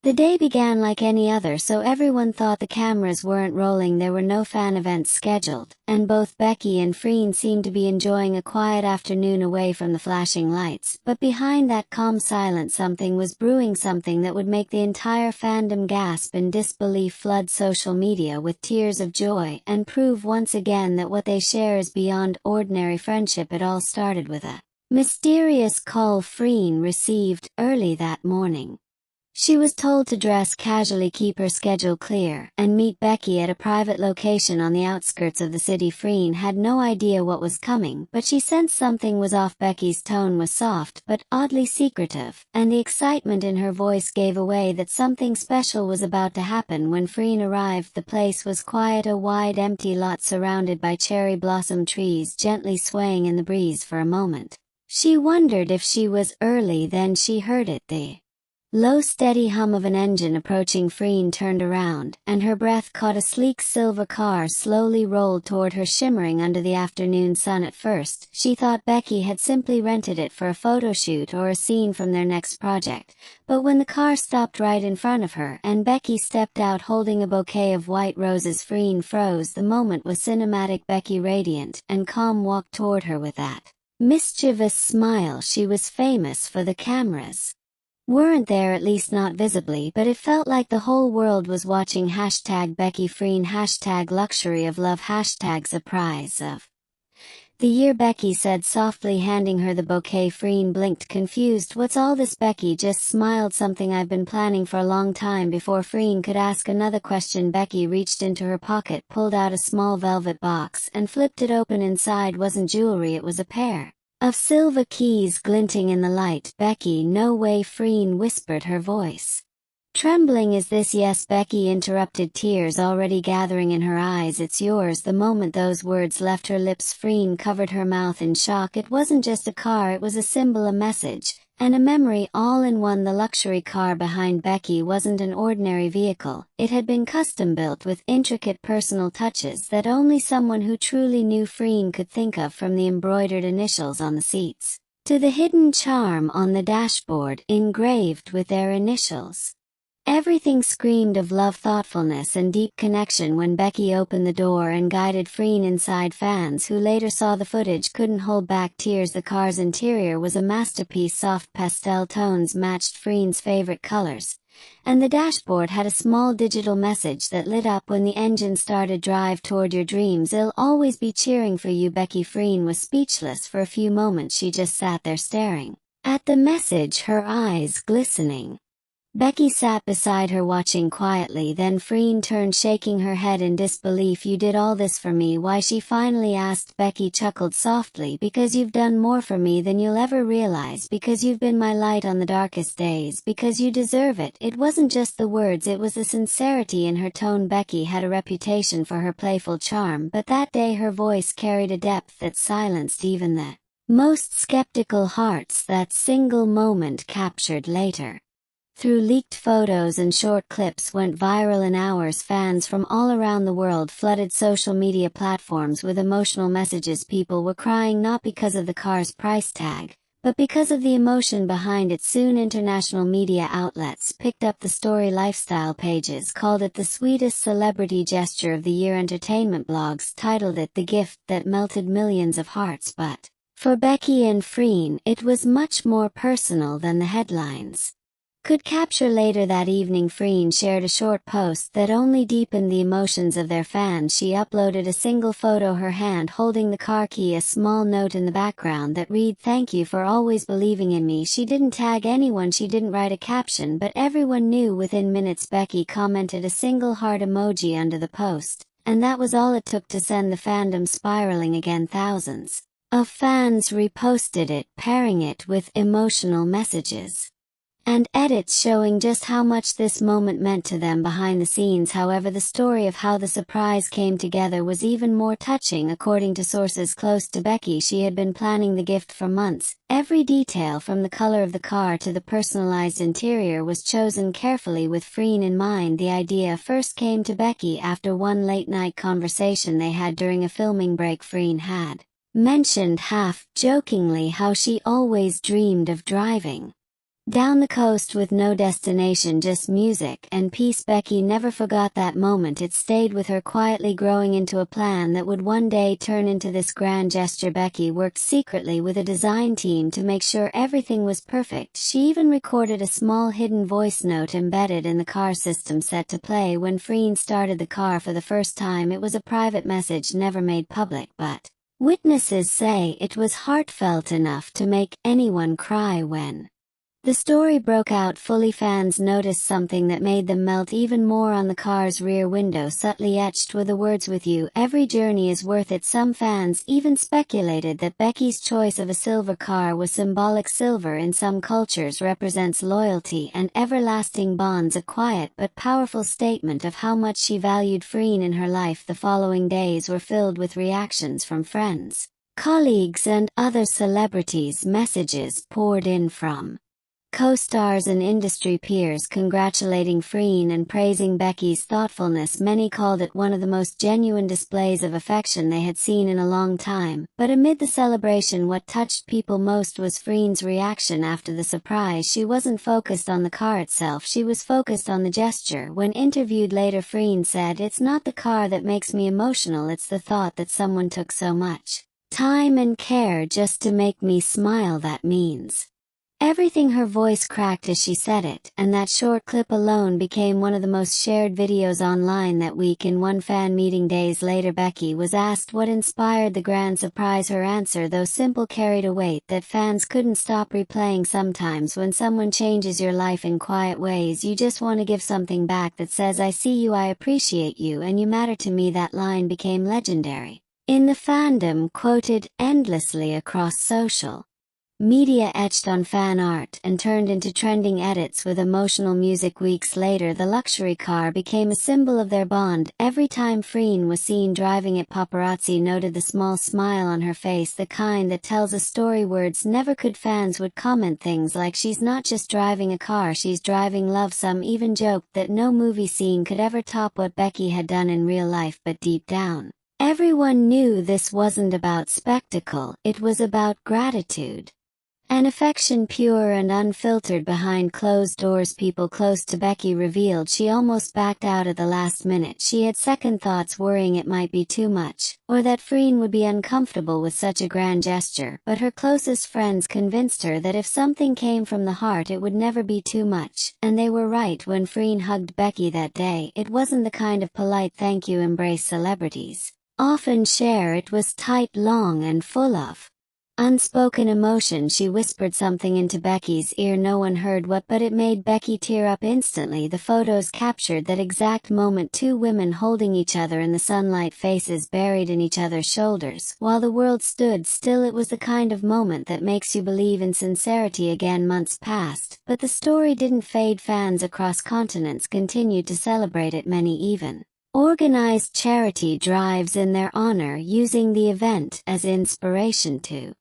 The day began like any other, so everyone thought the cameras weren't rolling. There were no fan events scheduled, and both Becky and Freen seemed to be enjoying a quiet afternoon away from the flashing lights. But behind that calm silence something was brewing, something that would make the entire fandom gasp in disbelief, flood social media with tears of joy, and prove once again that what they share is beyond ordinary friendship. It all started with a mysterious call Freen received early that morning. She was told to dress casually, keep her schedule clear, and meet Becky at a private location on the outskirts of the city. Freen had no idea what was coming, but she sensed something was off. Becky's tone was soft but oddly secretive, and the excitement in her voice gave away that something special was about to happen. When Freen arrived, the place was quiet, a wide empty lot surrounded by cherry blossom trees gently swaying in the breeze. For a moment, she wondered if she was early. Then she heard it, the low steady hum of an engine approaching. Freen turned around, and her breath caught a sleek silver car slowly rolled toward her, shimmering under the afternoon sun. At first, she thought Becky had simply rented it for a photo shoot or a scene from their next project, but when the car stopped right in front of her and Becky stepped out holding a bouquet of white roses, Freen froze. The moment was cinematic. Becky, radiant and calm, walked toward her with that mischievous smile. She was famous for the cameras weren't there, at least not visibly, but it felt like the whole world was watching. #Becky Freen, #luxury of love, #surprise of the year, Becky said softly, handing her the bouquet. Freen blinked, confused. What's all this? Becky just smiled. Something I've been planning for a long time. Before Freen could ask another question, Becky reached into her pocket, pulled out a small velvet box, and flipped it open. Inside wasn't jewelry, it was a pair of silver keys glinting in the light. Becky, no way, Freen whispered, her voice trembling. Is this? Yes, Becky interrupted, tears already gathering in her eyes. It's yours. The moment those words left her lips, Freen covered her mouth in shock. It wasn't just a car, it was a symbol, a message, and a memory all in one. The luxury car behind Becky wasn't an ordinary vehicle. It had been custom-built with intricate personal touches that only someone who truly knew Freen could think of, from the embroidered initials on the seats to the hidden charm on the dashboard engraved with their initials. Everything screamed of love, thoughtfulness, and deep connection. When Becky opened the door and guided Freen inside, fans who later saw the footage couldn't hold back tears. The car's interior was a masterpiece. Soft pastel tones matched Freen's favorite colors, and the dashboard had a small digital message that lit up when the engine started. Drive toward your dreams, I'll always be cheering for you. Becky Freen was speechless. For a few moments she just sat there staring at the message, her eyes glistening. Becky sat beside her watching quietly. Then Freen turned, shaking her head in disbelief. You did all this for me? Why? She finally asked. Becky chuckled softly. Because you've done more for me than you'll ever realize. Because you've been my light on the darkest days. Because you deserve it. It wasn't just the words, it was the sincerity in her tone. Becky had a reputation for her playful charm, but that day her voice carried a depth that silenced even the most skeptical hearts. That single moment, captured later through leaked photos and short clips, went viral in hours. Fans from all around the world flooded social media platforms with emotional messages. People were crying not because of the car's price tag, but because of the emotion behind it. Soon international media outlets picked up the story. Lifestyle pages called it the sweetest celebrity gesture of the year. Entertainment blogs titled it the gift that melted millions of hearts. But for Becky and Freen, it was much more personal than the headlines could capture. Later that evening, Freen shared a short post that only deepened the emotions of their fans. She uploaded a single photo, her hand holding the car key, a small note in the background that read, "Thank you for always believing in me." She didn't tag anyone, she didn't write a caption, but everyone knew within minutes. Becky commented a single heart emoji under the post, and that was all it took to send the fandom spiraling again. Thousands of fans reposted it, pairing it with emotional messages and edits showing just how much this moment meant to them behind the scenes. However, the story of how the surprise came together was even more touching. According to sources close to Becky, she had been planning the gift for months. Every detail, from the color of the car to the personalized interior, was chosen carefully with Freen in mind. The idea first came to Becky after one late-night conversation they had during a filming break. Freen had mentioned half-jokingly how she always dreamed of driving Down the coast with no destination, just music and peace. Becky never forgot that moment. It stayed with her, quietly growing into a plan that would one day turn into this grand gesture. Becky worked secretly with a design team to make sure everything was perfect. She even recorded a small hidden voice note embedded in the car system, set to play when Freen started the car for the first time. It was a private message never made public, but witnesses say it was heartfelt enough to make anyone cry. When the story broke out fully, fans noticed something that made them melt even more. On the car's rear window, subtly etched were the words, "With you, every journey is worth it." Some fans even speculated that Becky's choice of a silver car was symbolic. Silver in some cultures represents loyalty and everlasting bonds, a quiet but powerful statement of how much she valued Freen in her life. The following days were filled with reactions from friends, colleagues, and other celebrities. Messages poured in from co-stars and industry peers congratulating Freen and praising Becky's thoughtfulness. Many called it one of the most genuine displays of affection they had seen in a long time. But amid the celebration, what touched people most was Freen's reaction after the surprise. She wasn't focused on the car itself, she was focused on the gesture. When interviewed later, Freen said, "It's not the car that makes me emotional, it's the thought that someone took so much time and care just to make me smile. That means everything." Her voice cracked as she said it, and that short clip alone became one of the most shared videos online that week. In one fan meeting days later, Becky was asked what inspired the grand surprise. Her answer, though simple, carried a weight that fans couldn't stop replaying. "Sometimes when someone changes your life in quiet ways, you just want to give something back that says, 'I see you, I appreciate you, and you matter to me.'" That line became legendary in the fandom, quoted endlessly across social media, etched on fan art, and turned into trending edits with emotional music. Weeks later, the luxury car became a symbol of their bond. Every time Freen was seen driving it, paparazzi noted the small smile on her face, the kind that tells a story words never could. Fans would comment things like, "She's not just driving a car, she's driving love." Some even joked that no movie scene could ever top what Becky had done in real life. But deep down, everyone knew this wasn't about spectacle, it was about gratitude. An affection pure and unfiltered behind closed doors. People close to Becky revealed she almost backed out at the last minute. She had second thoughts, worrying it might be too much, or that Freen would be uncomfortable with such a grand gesture. But her closest friends convinced her that if something came from the heart, it would never be too much. And they were right. When Freen hugged Becky that day, it wasn't the kind of polite thank you embrace celebrities often share. It was tight, long, and full of unspoken emotion. She whispered something into Becky's ear. No one heard what, but it made Becky tear up instantly. The photos captured that exact moment, two women holding each other in the sunlight, faces buried in each other's shoulders, while the world stood still. It was the kind of moment that makes you believe in sincerity again. Months passed, but the story didn't fade. Fans across continents continued to celebrate it. Many even organized charity drives in their honor, using the event as inspiration to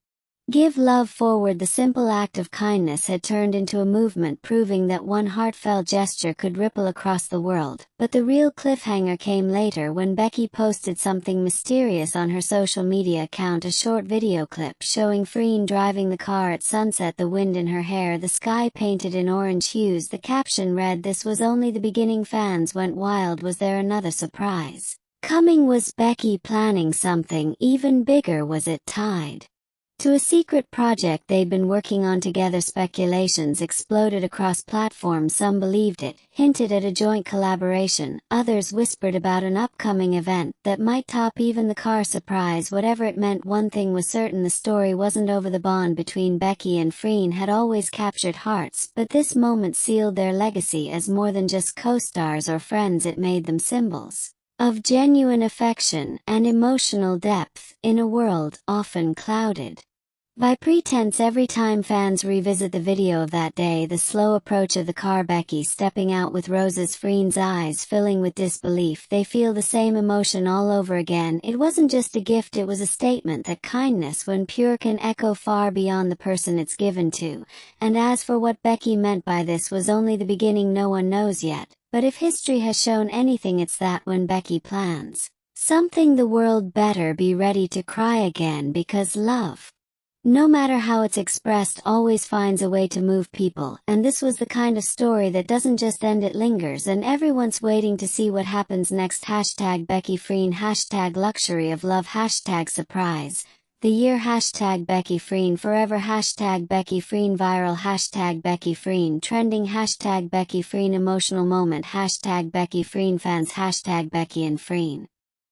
give love forward. The simple act of kindness had turned into a movement, proving that one heartfelt gesture could ripple across the world. But the real cliffhanger came later, when Becky posted something mysterious on her social media account, a short video clip showing Freen driving the car at sunset, the wind in her hair, the sky painted in orange hues. The caption read, "This was only the beginning." Fans went wild. Was there another surprise coming? Was Becky planning something even bigger? Was it tied to a secret project they'd been working on together? Speculations exploded across platforms. Some believed it hinted at a joint collaboration, others whispered about an upcoming event that might top even the car surprise. Whatever it meant, one thing was certain: the story wasn't over. The bond between Becky and Freen had always captured hearts, but this moment sealed their legacy as more than just co-stars or friends. It made them symbols of genuine affection and emotional depth in a world often clouded by pretense. Every time fans revisit the video of that day, the slow approach of the car, Becky stepping out with roses, Freen's eyes filling with disbelief, they feel the same emotion all over again. It wasn't just a gift, it was a statement that kindness, when pure, can echo far beyond the person it's given to. And as for what Becky meant by this, was only the beginning. No one knows yet. But if history has shown anything, it's that when Becky plans something, the world better be ready to cry again, because love no matter how it's expressed, always finds a way to move people, and this was the kind of story that doesn't just end, it lingers, and everyone's waiting to see what happens next. Hashtag Becky Freen, hashtag luxury of love, hashtag surprise the year, hashtag Becky Freen forever, hashtag Becky Freen viral, hashtag Becky Freen trending, hashtag Becky Freen emotional moment, hashtag Becky Freen fans, hashtag Becky and Freen.